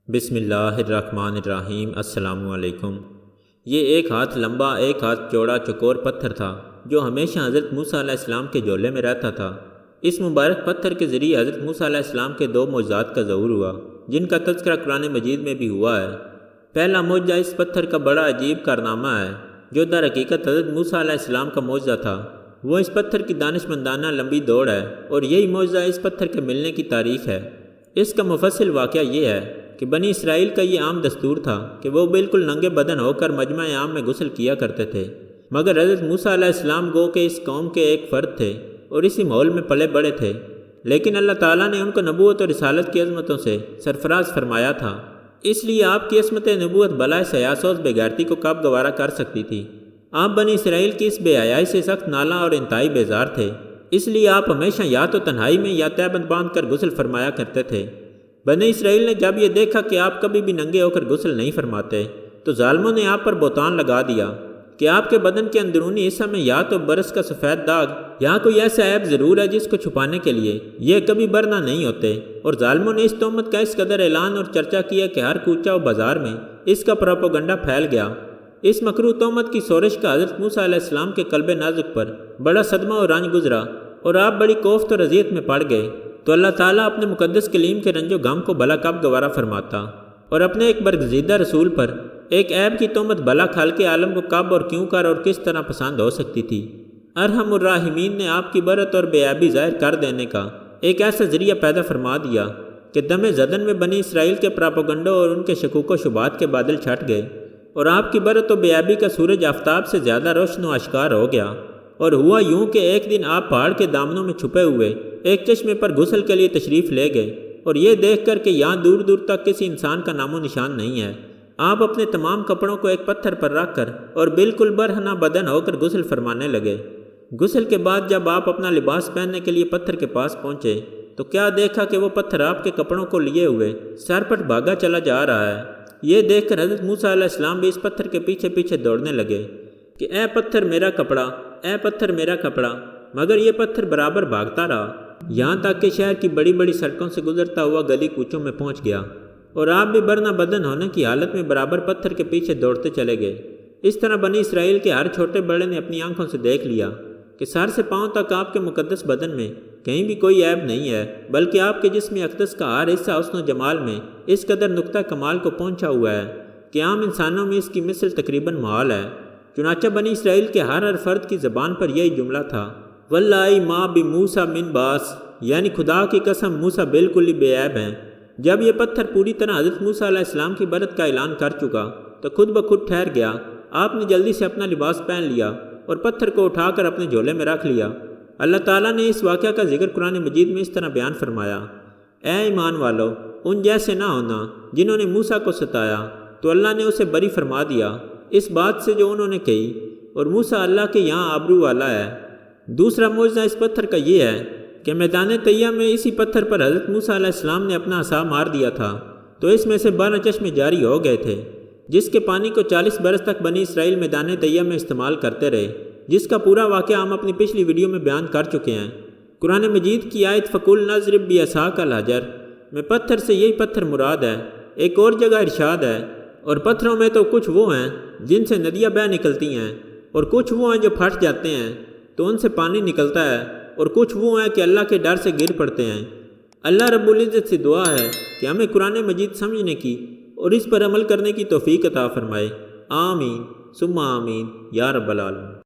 بسم اللہ الرحمن الرحیم۔ السلام علیکم۔ یہ ایک ہاتھ لمبا ایک ہاتھ چوڑا چوکور پتھر تھا جو ہمیشہ حضرت موسیٰ علیہ السلام کے جولے میں رہتا تھا۔ اس مبارک پتھر کے ذریعے حضرت موسیٰ علیہ السلام کے دو معجزات کا ظہور ہوا جن کا تذکرہ قرآن مجید میں بھی ہوا ہے۔ پہلا معجزہ اس پتھر کا بڑا عجیب کارنامہ ہے جو در حقیقت حضرت موسیٰ علیہ السلام کا معجزہ تھا۔ وہ اس پتھر کی دانشمندانہ لمبی دوڑ ہے اور یہی معجزہ اس پتھر کے ملنے کی تاریخ ہے۔ اس کا مفصل واقعہ یہ ہے کہ بنی اسرائیل کا یہ عام دستور تھا کہ وہ بالکل ننگے بدن ہو کر مجمع عام میں غسل کیا کرتے تھے، مگر حضرت موسیٰ علیہ السلام گو کہ اس قوم کے ایک فرد تھے اور اسی ماحول میں پلے بڑے تھے، لیکن اللہ تعالیٰ نے ان کو نبوت اور رسالت کی عظمتوں سے سرفراز فرمایا تھا۔ اس لیے آپ کی عصمت نبوت بلائے سیاسوس بے غیرتی کو کب گوارا کر سکتی تھی۔ آپ بنی اسرائیل کی اس بے حیائی سے سخت نالاں اور انتہائی بیزار تھے، اس لیے آپ ہمیشہ یا تو تنہائی میں یا تہبند باندھ کر غسل فرمایا کرتے تھے۔ بنی اسرائیل نے جب یہ دیکھا کہ آپ کبھی بھی ننگے ہو کر غسل نہیں فرماتے تو ظالموں نے آپ پر بہتان لگا دیا کہ آپ کے بدن کے اندرونی حصہ میں یا تو برس کا سفید داغ یا کوئی ایسا عیب ضرور ہے جس کو چھپانے کے لیے یہ کبھی برنا نہیں ہوتے، اور ظالموں نے اس تہمت کا اس قدر اعلان اور چرچا کیا کہ ہر کوچہ و بازار میں اس کا پروپیگنڈا پھیل گیا۔ اس مکروہ تہمت کی سورش کا حضرت موسیٰ علیہ السلام کے قلب نازک پر بڑا صدمہ اور رنج گزرا اور آپ بڑی کوفت اور اذیت میں پڑ گئے، تو اللہ تعالیٰ اپنے مقدس کلیم کے رنج و غم کو بھلا کب گوارا فرماتا اور اپنے ایک برگزیدہ رسول پر ایک عیب کی تہمت بھلا خالق عالم کو کب اور کیوں کر اور کس طرح پسند ہو سکتی تھی۔ ارحم الراحمین نے آپ کی برت اور بے عیبی ظاہر کر دینے کا ایک ایسا ذریعہ پیدا فرما دیا کہ دم زدن میں بنی اسرائیل کے پراپیگنڈوں اور ان کے شکوک و شبہات کے بادل چھٹ گئے اور آپ کی برت و بے عیبی کا سورج آفتاب سے زیادہ روشن و اشکار ہو گیا۔ اور ہوا یوں کہ ایک دن آپ پہاڑ کے دامنوں میں چھپے ہوئے ایک چشمے پر غسل کے لیے تشریف لے گئے، اور یہ دیکھ کر کہ یہاں دور دور تک کسی انسان کا نام و نشان نہیں ہے، آپ اپنے تمام کپڑوں کو ایک پتھر پر رکھ کر اور بالکل برہنہ بدن ہو کر غسل فرمانے لگے۔ غسل کے بعد جب آپ اپنا لباس پہننے کے لیے پتھر کے پاس پہنچے تو کیا دیکھا کہ وہ پتھر آپ کے کپڑوں کو لیے ہوئے سرپٹ بھاگا چلا جا رہا ہے۔ یہ دیکھ کر حضرت موسیٰ علیہ السلام بھی اس پتھر کے پیچھے پیچھے دوڑنے لگے کہ اے پتھر میرا کپڑا، اے پتھر میرا کپڑا، مگر یہ پتھر برابر بھاگتا رہا، یہاں تک کہ شہر کی بڑی بڑی سڑکوں سے گزرتا ہوا گلی کوچوں میں پہنچ گیا، اور آپ بھی برنا بدن ہونے کی حالت میں برابر پتھر کے پیچھے دوڑتے چلے گئے۔ اس طرح بنی اسرائیل کے ہر چھوٹے بڑے نے اپنی آنکھوں سے دیکھ لیا کہ سر سے پاؤں تک آپ کے مقدس بدن میں کہیں بھی کوئی عیب نہیں ہے، بلکہ آپ کے جسم اقدس کا ہر حصہ حسن و جمال میں اس قدر نقطہ کمال کو پہنچا ہوا ہے کہ عام انسانوں میں اس کی مثل تقریباً محال ہے۔ چنانچہ بنی اسرائیل کے ہر فرد کی زبان پر یہی جملہ تھا، واللہ ما بموسیٰ من باس، یعنی خدا کی قسم موسیٰ بالکل ہی بے عیب ہیں۔ جب یہ پتھر پوری طرح حضرت موسیٰ علیہ السلام کی برت کا اعلان کر چکا تو خود بخود ٹھہر گیا۔ آپ نے جلدی سے اپنا لباس پہن لیا اور پتھر کو اٹھا کر اپنے جھولے میں رکھ لیا۔ اللہ تعالیٰ نے اس واقعہ کا ذکر قرآن مجید میں اس طرح بیان فرمایا، اے ایمان والو، ان جیسے نہ ہونا جنہوں نے موسیٰ کو ستایا تو اللہ نے اسے بری فرما دیا اس بات سے جو انہوں نے کہی، اور موسیٰ اللہ کے یہاں آبرو والا ہے۔ دوسرا معجزہ اس پتھر کا یہ ہے کہ میدان طیہ میں اسی پتھر پر حضرت موسیٰ علیہ السلام نے اپنا عصا مار دیا تھا تو اس میں سے 12 چشمے جاری ہو گئے تھے، جس کے پانی کو 40 برس تک بنی اسرائیل میدان طیہ میں استعمال کرتے رہے، جس کا پورا واقعہ ہم اپنی پچھلی ویڈیو میں بیان کر چکے ہیں۔ قرآن مجید کی آیت فَقُلْ نَضْرِبْ بِعَصَاكَ الْحَجَرَ میں پتھر سے یہی پتھر مراد ہے۔ ایک اور جگہ ارشاد ہے، اور پتھروں میں تو کچھ وہ ہیں جن سے ندیاں بہہ نکلتی ہیں، اور کچھ وہ ہیں جو پھٹ جاتے ہیں تو ان سے پانی نکلتا ہے، اور کچھ وہ ہیں کہ اللہ کے ڈر سے گر پڑتے ہیں۔ اللہ رب العزت سے دعا ہے کہ ہمیں قرآن مجید سمجھنے کی اور اس پر عمل کرنے کی توفیق عطا فرمائے۔ آمین ثم آمین یا رب العالمین۔